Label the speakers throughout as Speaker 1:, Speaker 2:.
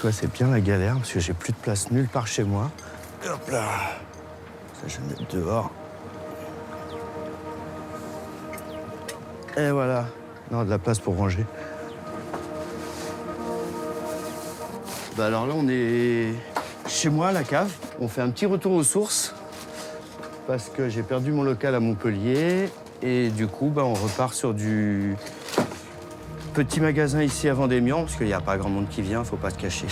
Speaker 1: toi, c'est bien la galère parce que j'ai plus de place nulle part chez moi. Hop là. Ça, je vais le mettre dehors. Et voilà. Non, de la place pour ranger. Bah alors là, on est chez moi, à la cave. On fait un petit retour aux sources parce que j'ai perdu mon local à Montpellier. Et du coup, bah, on repart sur du petit magasin ici à Vendémian parce qu'il n'y a pas grand monde qui vient, faut pas se cacher.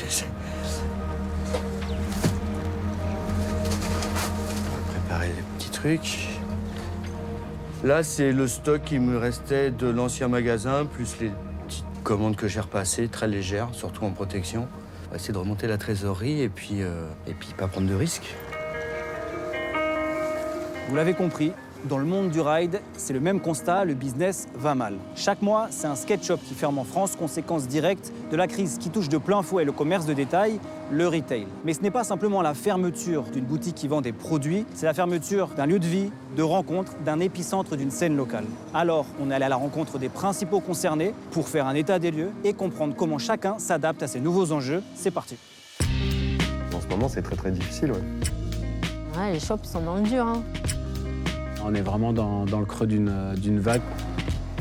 Speaker 1: On va préparer les petits trucs. Là, c'est le stock qui me restait de l'ancien magasin, plus les petites commandes que j'ai repassées, très légères, surtout en protection. On va essayer de remonter la trésorerie et puis pas prendre de risques.
Speaker 2: Vous l'avez compris, dans le monde du ride, c'est le même constat, le business va mal. Chaque mois, c'est un skate shop qui ferme en France, conséquence directe de la crise qui touche de plein fouet le commerce de détail, le retail. Mais ce n'est pas simplement la fermeture d'une boutique qui vend des produits, c'est la fermeture d'un lieu de vie, de rencontre, d'un épicentre d'une scène locale. Alors, on est allé à la rencontre des principaux concernés pour faire un état des lieux et comprendre comment chacun s'adapte à ces nouveaux enjeux. C'est parti.
Speaker 3: En ce moment, c'est très très difficile, ouais.
Speaker 4: Ouais, les shops sont dans le dur, hein.
Speaker 5: On est vraiment dans le creux d'une vague.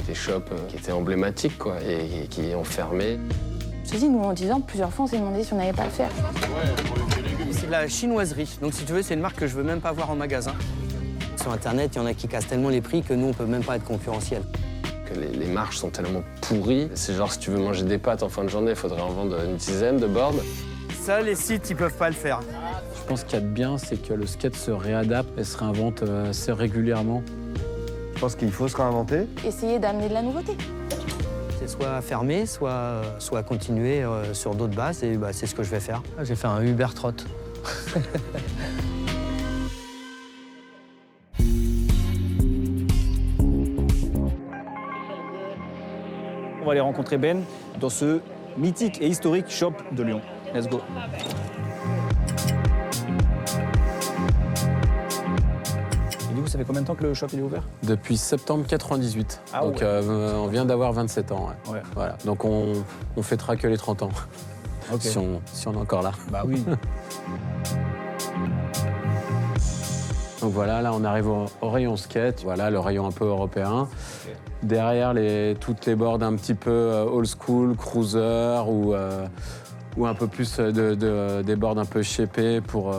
Speaker 6: Des shops qui étaient emblématiques, quoi, et qui ont fermé.
Speaker 4: Je te dis, nous, en 10 ans, plusieurs fois, on s'est demandé si on n'allait pas le faire.
Speaker 1: C'est de la chinoiserie. Donc, si tu veux, c'est une marque que je veux même pas voir en magasin. Sur Internet, il y en a qui cassent tellement les prix que nous, on peut même pas être concurrentiel.
Speaker 6: Que les marges sont tellement pourries. C'est genre, si tu veux manger des pâtes en fin de journée, il faudrait en vendre une dizaine de boards.
Speaker 1: Ça, les sites, ils peuvent pas le faire.
Speaker 5: Je pense qu'il y a de bien, c'est que le skate se réadapte et se réinvente assez régulièrement.
Speaker 3: Je pense qu'il faut se réinventer.
Speaker 4: Essayer d'amener de la nouveauté.
Speaker 1: C'est soit fermer, soit continuer sur d'autres bases. Et bah, c'est ce que je vais faire. J'ai fait un Uber Trot.
Speaker 2: On va aller rencontrer Ben dans ce mythique et historique shop de Lyon. Let's go. Et du coup, ça fait combien de temps que le shop il est ouvert?
Speaker 5: Depuis septembre 98.
Speaker 2: Ah
Speaker 5: Donc
Speaker 2: ouais.
Speaker 5: on vient d'avoir 27 ans. Ouais.
Speaker 2: Ouais.
Speaker 5: Voilà. Donc on fêtera que les 30 ans,
Speaker 2: Ok.
Speaker 5: si on est encore là.
Speaker 2: Bah oui.
Speaker 5: Donc voilà, là on arrive au rayon skate, voilà le rayon un peu européen. Derrière toutes les boards un petit peu old school, cruiser ou un peu plus des boards un peu shapés pour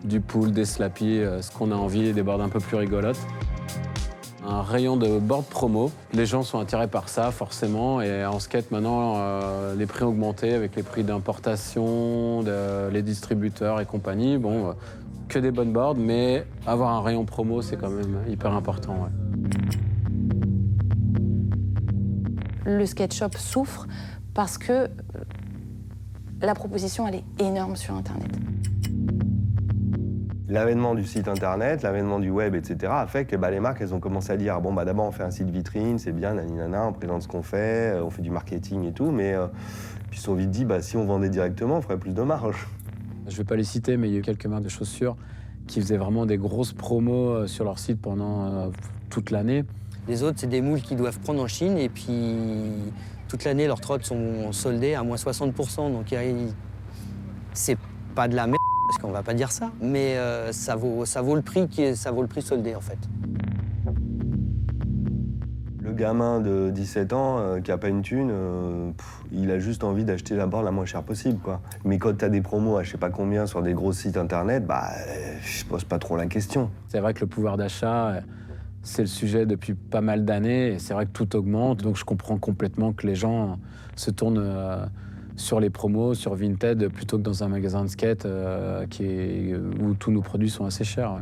Speaker 5: du pool, des slappy, ce qu'on a envie, des boards un peu plus rigolotes. Un rayon de board promo. Les gens sont attirés par ça, forcément. Et en skate, maintenant, les prix ont augmenté avec les prix d'importation, les distributeurs et compagnie. Bon, que des bonnes boards, mais avoir un rayon promo, c'est quand même hyper important. Ouais.
Speaker 4: Le skate shop souffre parce que la proposition, elle est énorme sur Internet.
Speaker 3: L'avènement du site internet, l'avènement du web, etc. a fait que les marques, elles ont commencé à dire bon, bah, d'abord on fait un site vitrine, c'est bien, naninana, on présente ce qu'on fait, on fait du marketing et tout, mais puis ils se sont vite dit bah, si on vendait directement, on ferait plus de marge.
Speaker 5: Je ne vais pas les citer, mais il y a eu quelques marques de chaussures qui faisaient vraiment des grosses promos sur leur site pendant toute l'année.
Speaker 1: Les autres, c'est des moules qu'ils doivent prendre en Chine et puis toute l'année, leurs trottes sont soldées à moins 60%. Donc c'est pas de la merde, parce qu'on va pas dire ça, mais ça vaut le prix soldé en fait.
Speaker 3: Le gamin de 17 ans qui a pas une thune, il a juste envie d'acheter la board la moins chère possible, quoi. Mais quand tu as des promos à je sais pas combien sur des gros sites internet, bah je pose pas trop la question.
Speaker 5: C'est vrai que le pouvoir d'achat, c'est le sujet depuis pas mal d'années et c'est vrai que tout augmente. Donc je comprends complètement que les gens se tournent sur les promos, sur Vinted, plutôt que dans un magasin de skate où tous nos produits sont assez chers. Ouais.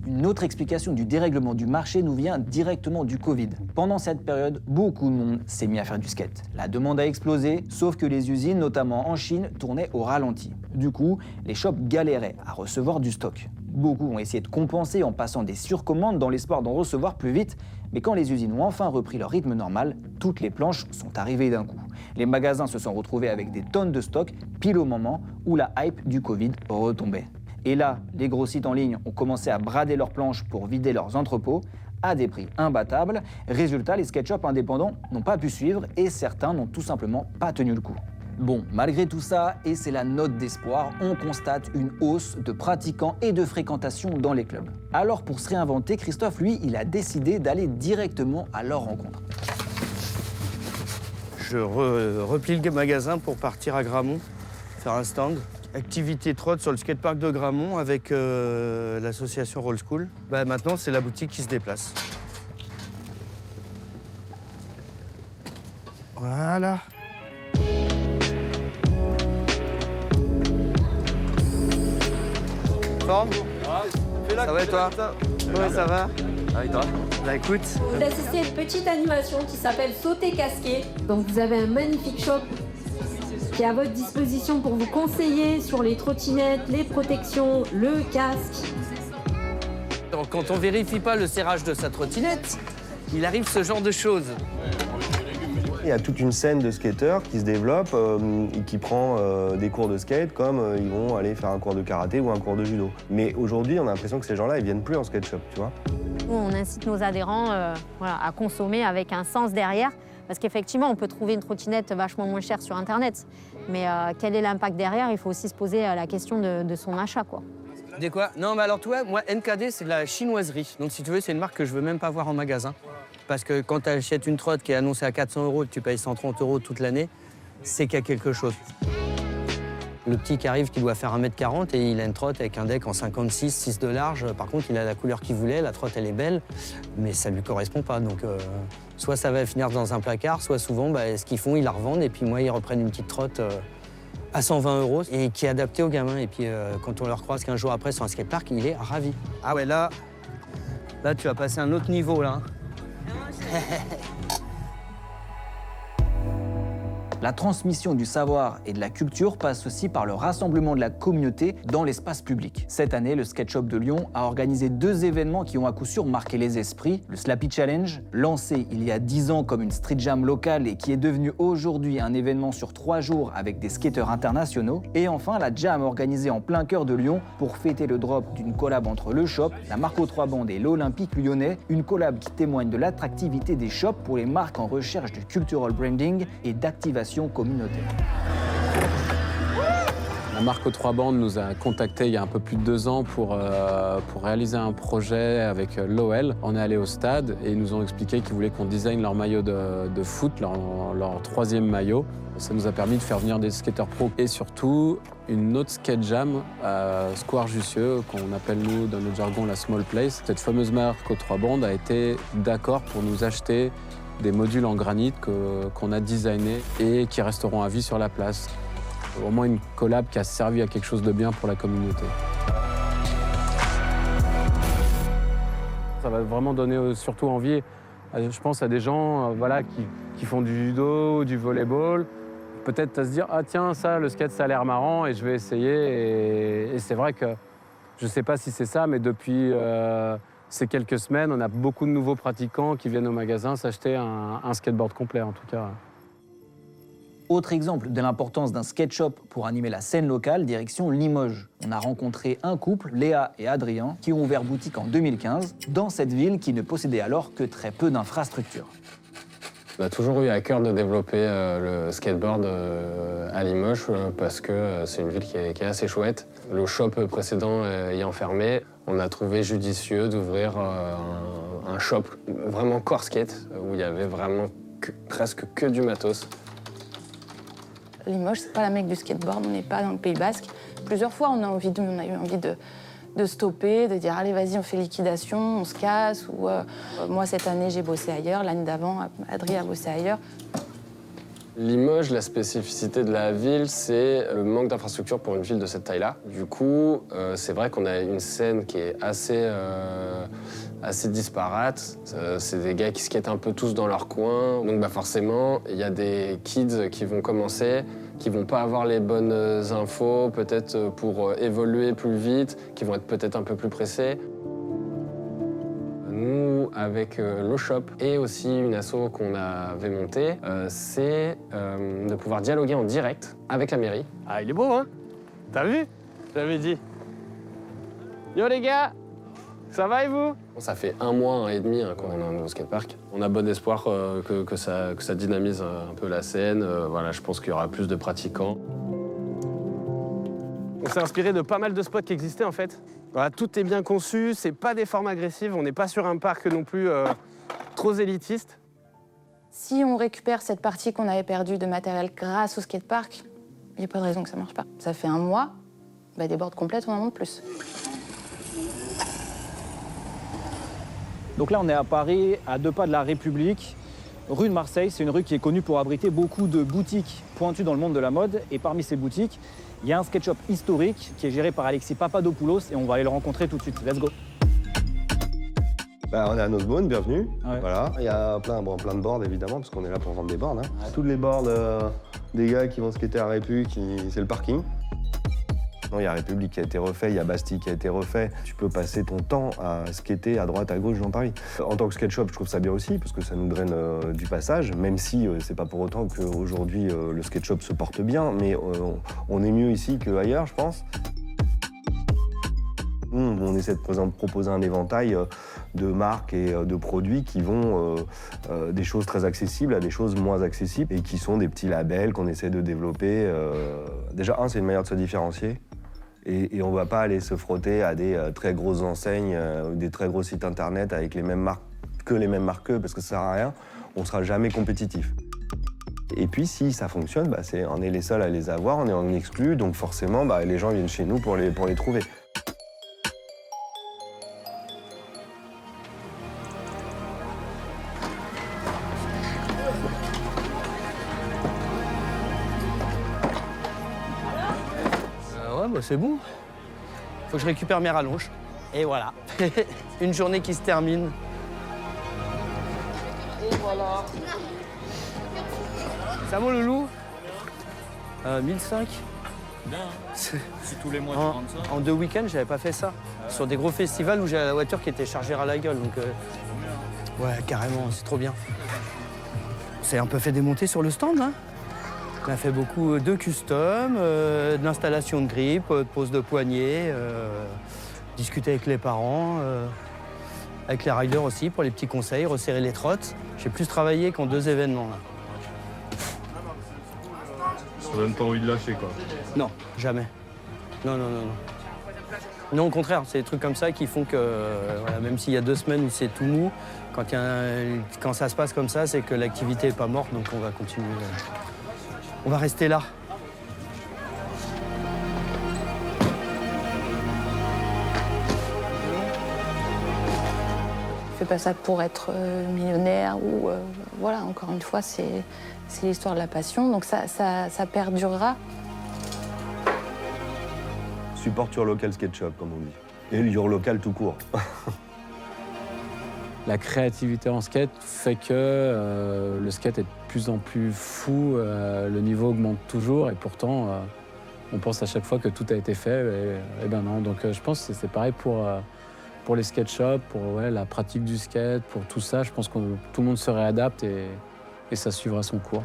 Speaker 2: Une autre explication du dérèglement du marché nous vient directement du Covid. Pendant cette période, beaucoup de monde s'est mis à faire du skate. La demande a explosé, sauf que les usines, notamment en Chine, tournaient au ralenti. Du coup, les shops galéraient à recevoir du stock. Beaucoup ont essayé de compenser en passant des surcommandes dans l'espoir d'en recevoir plus vite, mais quand les usines ont enfin repris leur rythme normal, toutes les planches sont arrivées d'un coup. Les magasins se sont retrouvés avec des tonnes de stock, pile au moment où la hype du Covid retombait. Et là, les gros sites en ligne ont commencé à brader leurs planches pour vider leurs entrepôts à des prix imbattables. Résultat, les skate shops indépendants n'ont pas pu suivre et certains n'ont tout simplement pas tenu le coup. Bon, malgré tout ça, et c'est la note d'espoir, on constate une hausse de pratiquants et de fréquentation dans les clubs. Alors pour se réinventer, Christophe, lui, il a décidé d'aller directement à leur rencontre.
Speaker 1: Je replie le magasin pour partir à Gramont, faire un stand. Activité trot sur le skatepark de Gramont avec l'association Roll School. Maintenant, c'est la boutique qui se déplace. Voilà. Forme ? Ça va et toi ? Ouais, ça va. Et toi ? Bah écoute.
Speaker 7: Vous assistez à une petite animation qui s'appelle Sauter casqué. Donc vous avez un magnifique shop qui est à votre disposition pour vous conseiller sur les trottinettes, les protections, le casque.
Speaker 1: Donc, quand on vérifie pas le serrage de sa trottinette, il arrive ce genre de choses.
Speaker 3: Il y a toute une scène de skateurs qui se développe et qui prend des cours de skate comme ils vont aller faire un cours de karaté ou un cours de judo. Mais aujourd'hui, on a l'impression que ces gens-là, ils viennent plus en skate shop, tu vois.
Speaker 8: On incite nos adhérents à consommer avec un sens derrière. Parce qu'effectivement, on peut trouver une trottinette vachement moins chère sur Internet. Mais quel est l'impact derrière? Il faut aussi se poser la question de son achat, quoi.
Speaker 1: Des quoi? Non, mais alors toi, moi, NKD, c'est de la chinoiserie. Donc si tu veux, c'est une marque que je veux même pas voir en magasin. Parce que quand tu achètes une trotte qui est annoncée à 400 € et que tu payes 130 € toute l'année, c'est qu'il y a quelque chose. Le petit qui arrive, qui doit faire 1m40 et il a une trotte avec un deck en 56, 6 de large. Par contre, il a la couleur qu'il voulait, la trotte, elle est belle, mais ça lui correspond pas. Donc, soit ça va finir dans un placard, soit souvent, ce qu'ils font, ils la revendent et puis moi, ils reprennent une petite trotte à 120 € et qui est adaptée aux gamins. Et puis, quand on leur croise 15 jours après sur un skatepark, il est ravi. Ah ouais, là, tu vas passer à un autre niveau, là.
Speaker 2: La transmission du savoir et de la culture passe aussi par le rassemblement de la communauté dans l'espace public. Cette année, le Skate Shop de Lyon a organisé 2 événements qui ont à coup sûr marqué les esprits. Le Slappy Challenge, lancé il y a 10 ans comme une street jam locale et qui est devenu aujourd'hui un événement sur 3 jours avec des skateurs internationaux. Et enfin, la jam organisée en plein cœur de Lyon pour fêter le drop d'une collab entre le shop, la Marco 3 Band et l'Olympique lyonnais. Une collab qui témoigne de l'attractivité des shops pour les marques en recherche de cultural branding et d'activation communautaire.
Speaker 5: La Marco 3 Band nous a contactés il y a un peu plus de 2 ans pour réaliser un projet avec l'OL. On est allé au stade et ils nous ont expliqué qu'ils voulaient qu'on design leur maillot de foot, leur 3e maillot. Ça nous a permis de faire venir des skateurs pros et surtout une autre skate jam à Square Jussieu, qu'on appelle nous dans notre jargon la Small Place. Cette fameuse Marco 3 Band a été d'accord pour nous acheter des modules en granit qu'on a designés et qui resteront à vie sur la place. Au moins une collab qui a servi à quelque chose de bien pour la communauté. Ça va vraiment donner surtout envie, je pense, à des gens qui font du judo, du volleyball. Peut-être à se dire « Ah tiens, ça, le skate, ça a l'air marrant et je vais essayer ». Et c'est vrai que je ne sais pas si c'est ça, mais depuis ces quelques semaines, on a beaucoup de nouveaux pratiquants qui viennent au magasin s'acheter un skateboard complet, en tout cas.
Speaker 2: Autre exemple de l'importance d'un skate shop pour animer la scène locale, direction Limoges. On a rencontré un couple, Léa et Adrien, qui ont ouvert boutique en 2015 dans cette ville qui ne possédait alors que très peu d'infrastructures.
Speaker 6: On a toujours eu à cœur de développer le skateboard à Limoges parce que c'est une ville qui est assez chouette. Le shop précédent ayant fermé, on a trouvé judicieux d'ouvrir un shop vraiment core skate où il y avait vraiment presque que du matos.
Speaker 4: Limoges, c'est pas la Mecque du skateboard, on n'est pas dans le Pays Basque. Plusieurs fois, on a eu envie de stopper, de dire allez vas-y on fait liquidation, on se casse. Ou moi cette année j'ai bossé ailleurs, l'année d'avant Adrien a bossé ailleurs.
Speaker 6: Limoges, la spécificité de la ville, c'est le manque d'infrastructures pour une ville de cette taille-là. Du coup, c'est vrai qu'on a une scène qui est assez disparate. C'est des gars qui skatent un peu tous dans leur coin. Donc forcément, il y a des kids qui vont commencer, qui vont pas avoir les bonnes infos, peut-être pour évoluer plus vite, qui vont être peut-être un peu plus pressés. Nous, avec le shop et aussi une asso qu'on avait montée, c'est de pouvoir dialoguer en direct avec la mairie.
Speaker 1: Ah, il est beau, hein? T'as vu? Je l'avais dit. Yo les gars,
Speaker 5: Ça va et vous?
Speaker 6: Ça fait 1 mois, 1 et demi qu'on est au skatepark. On a bon espoir que ça dynamise un peu la scène. Voilà, je pense qu'il y aura plus de pratiquants.
Speaker 5: On s'est inspiré de pas mal de spots qui existaient en fait. Voilà, tout est bien conçu, c'est pas des formes agressives, on n'est pas sur un parc non plus trop élitiste.
Speaker 4: Si on récupère cette partie qu'on avait perdue de matériel grâce au skatepark, il n'y a pas de raison que ça ne marche pas. Ça fait 1 mois, des boards complètes, on en monte plus.
Speaker 2: Donc là, on est à Paris, à 2 pas de la République. Rue de Marseille, c'est une rue qui est connue pour abriter beaucoup de boutiques pointues dans le monde de la mode. Et parmi ces boutiques, il y a un skate shop historique qui est géré par Alexis Papadopoulos et on va aller le rencontrer tout de suite. Let's go.
Speaker 3: On est à Nosebone, bienvenue.
Speaker 2: Ouais.
Speaker 3: Voilà. Il y a plein de boards évidemment, parce qu'on est là pour vendre des boards. Hein. Toutes les boards des gars qui vont skater à Répu, c'est le parking. Il y a République qui a été refait, il y a Bastille qui a été refait. Tu peux passer ton temps à skater à droite, à gauche dans Paris. En tant que skate shop, je trouve ça bien aussi, parce que ça nous draine du passage, même si c'est pas pour autant qu'aujourd'hui le skate shop se porte bien, mais on est mieux ici qu'ailleurs, je pense. On essaie de proposer un éventail de marques et de produits qui vont des choses très accessibles à des choses moins accessibles et qui sont des petits labels qu'on essaie de développer. Déjà, c'est une manière de se différencier. Et on ne va pas aller se frotter à des très grosses enseignes, des très gros sites internet avec les mêmes marques parce que ça sert à rien. On ne sera jamais compétitif. Et puis si ça fonctionne, on est les seuls à les avoir, on est en exclu, donc forcément les gens viennent chez nous pour les trouver.
Speaker 1: C'est bon. Faut que je récupère mes rallonges. Et voilà. Une journée qui se termine. Et voilà. Ça vaut le loup 1005.
Speaker 2: Bien, si tous les mois tu rentres ça.
Speaker 1: En 2 week-ends, j'avais pas fait ça. Sur des gros festivals où j'avais la voiture qui était chargée à la gueule. Donc, ouais, carrément, c'est trop bien. C'est un peu fait démonter sur le stand, hein. On a fait beaucoup de custom, de l'installation de grip, de pose de poignée, discuter avec les parents, avec les riders aussi pour les petits conseils, resserrer les trottes. J'ai plus travaillé qu'en 2 événements là.
Speaker 9: Ça donne pas envie de lâcher quoi.
Speaker 1: Non, jamais. Non. Non, au contraire, c'est des trucs comme ça qui font que, voilà, même s'il y a 2 semaines où c'est tout mou, quand ça se passe comme ça, c'est que l'activité n'est pas morte, donc on va continuer. On va rester là.
Speaker 4: Je fais pas ça pour être millionnaire ou voilà, encore une fois, c'est l'histoire de la passion, donc ça perdurera.
Speaker 3: Support your local skate shop, comme on dit. Et your local tout court.
Speaker 5: La créativité en skate fait que le skate est de plus en plus fou, le niveau augmente toujours et pourtant on pense à chaque fois que tout a été fait et ben non. Donc je pense que c'est pareil pour les skate shops, pour la pratique du skate, pour tout ça. Je pense que tout le monde se réadapte et ça suivra son cours.